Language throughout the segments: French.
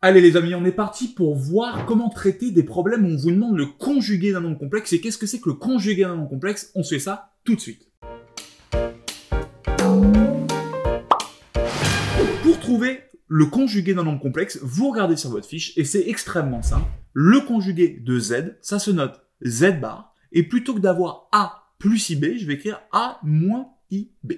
Allez les amis, on est parti pour voir comment traiter des problèmes où on vous demande le conjugué d'un nombre complexe. Et qu'est-ce que c'est que le conjugué d'un nombre complexe? On se fait ça tout de suite. Pour trouver le conjugué d'un nombre complexe, vous regardez sur votre fiche et c'est extrêmement simple. Le conjugué de z, ça se note z bar. Et plutôt que d'avoir a plus ib, je vais écrire a moins ib.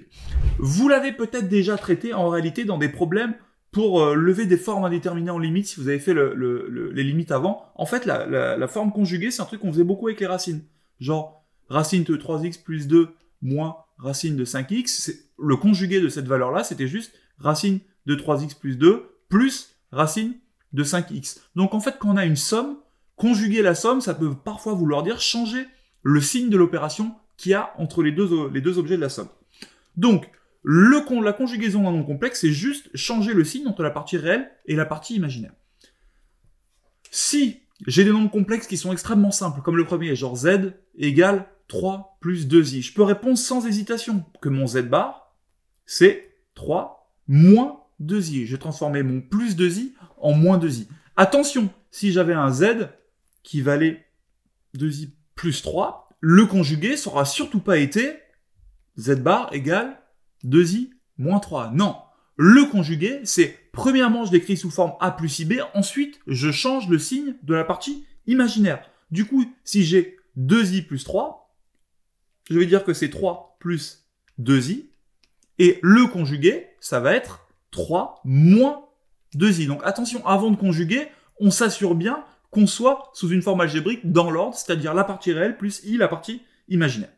Vous l'avez peut-être déjà traité en réalité dans des problèmes pour lever des formes indéterminées en limite, si vous avez fait les limites avant. En fait, la forme conjuguée, c'est un truc qu'on faisait beaucoup avec les racines. Genre, racine de 3x plus 2 moins racine de 5x. Le conjugué de cette valeur-là, c'était juste racine de 3x plus 2 plus racine de 5x. Donc en fait, quand on a une somme, conjuguer la somme, ça peut parfois vouloir dire changer le signe de l'opération qu'il y a entre les deux objets de la somme. Donc, la conjugaison d'un nombre complexe, c'est juste changer le signe entre la partie réelle et la partie imaginaire. Si j'ai des nombres complexes qui sont extrêmement simples, comme le premier, genre z égale 3 plus 2i, je peux répondre sans hésitation que mon z bar, c'est 3 moins 2i. Je vais transformer mon plus 2i en moins 2i. Attention, si j'avais un z qui valait 2i plus 3, le conjugué n'aura surtout pas été z bar égale 2i moins 3. Non, le conjugué, c'est premièrement, je l'écris sous forme a plus ib, ensuite, je change le signe de la partie imaginaire. Du coup, si j'ai 2i plus 3, je vais dire que c'est 3 plus 2i, et le conjugué, ça va être 3 moins 2i. Donc attention, avant de conjuguer, on s'assure bien qu'on soit sous une forme algébrique dans l'ordre, c'est-à-dire la partie réelle plus i, la partie imaginaire.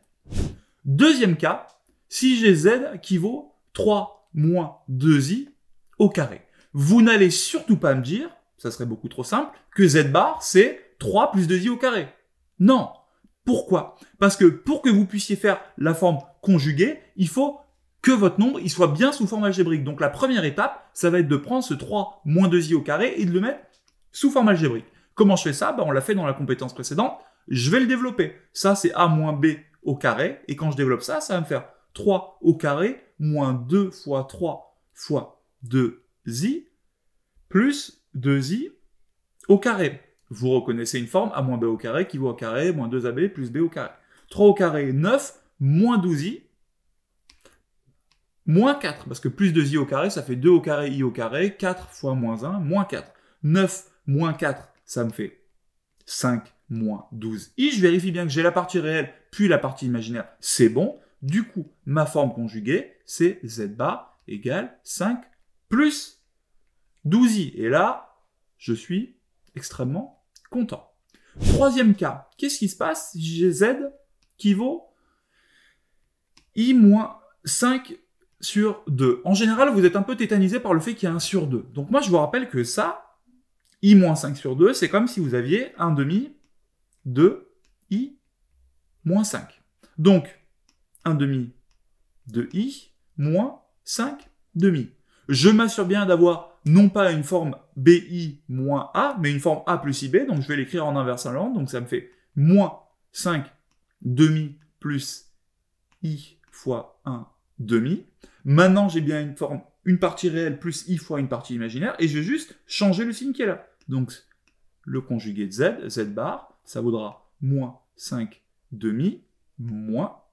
Deuxième cas, si j'ai z qui vaut 3 moins 2i au carré. Vous n'allez surtout pas me dire, ça serait beaucoup trop simple, que z bar c'est 3 plus 2i au carré. Non. Pourquoi? Parce que pour que vous puissiez faire la forme conjuguée, il faut que votre nombre il soit bien sous forme algébrique. Donc la première étape, ça va être de prendre ce 3 moins 2i au carré et de le mettre sous forme algébrique. Comment je fais ça? On l'a fait dans la compétence précédente. Je vais le développer. Ça, c'est a moins b au carré. Et quand je développe ça, ça va me faire 3 au carré moins 2 fois 3 fois 2i plus 2i au carré. Vous reconnaissez une forme a moins b au carré qui vaut au carré moins 2ab plus b au carré. 3 au carré, 9, moins 12i, moins 4. Parce que plus 2i au carré, ça fait 2 au carré i au carré, 4 fois moins 1, moins 4. 9 moins 4, ça me fait 5 moins 12i. Je vérifie bien que j'ai la partie réelle puis la partie imaginaire. C'est bon. Du coup, ma forme conjuguée, c'est z bar égale 5 plus 12i. Et là, je suis extrêmement content. Troisième cas, qu'est-ce qui se passe si j'ai z qui vaut i moins 5 sur 2? En général, vous êtes un peu tétanisé par le fait qu'il y a 1 sur 2. Donc moi, je vous rappelle que ça, i moins 5 sur 2, c'est comme si vous aviez 1 demi de i moins 5. Donc, 1 demi de i moins 5 demi. Je m'assure bien d'avoir non pas une forme bi moins a, mais une forme a plus ib, donc je vais l'écrire en inversant l'ordre, donc ça me fait moins 5 demi plus i fois 1 demi. Maintenant, j'ai bien une forme, une partie réelle plus i fois une partie imaginaire, et je vais juste changer le signe qui est là. Donc, le conjugué de z, z bar, ça vaudra moins 5 demi moins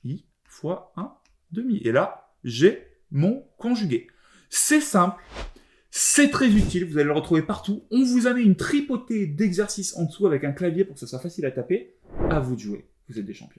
i fois 1 demi. Et là, j'ai mon conjugué. C'est simple, c'est très utile, vous allez le retrouver partout. On vous a mis une tripotée d'exercices en dessous avec un clavier pour que ça soit facile à taper. À vous de jouer, vous êtes des champions.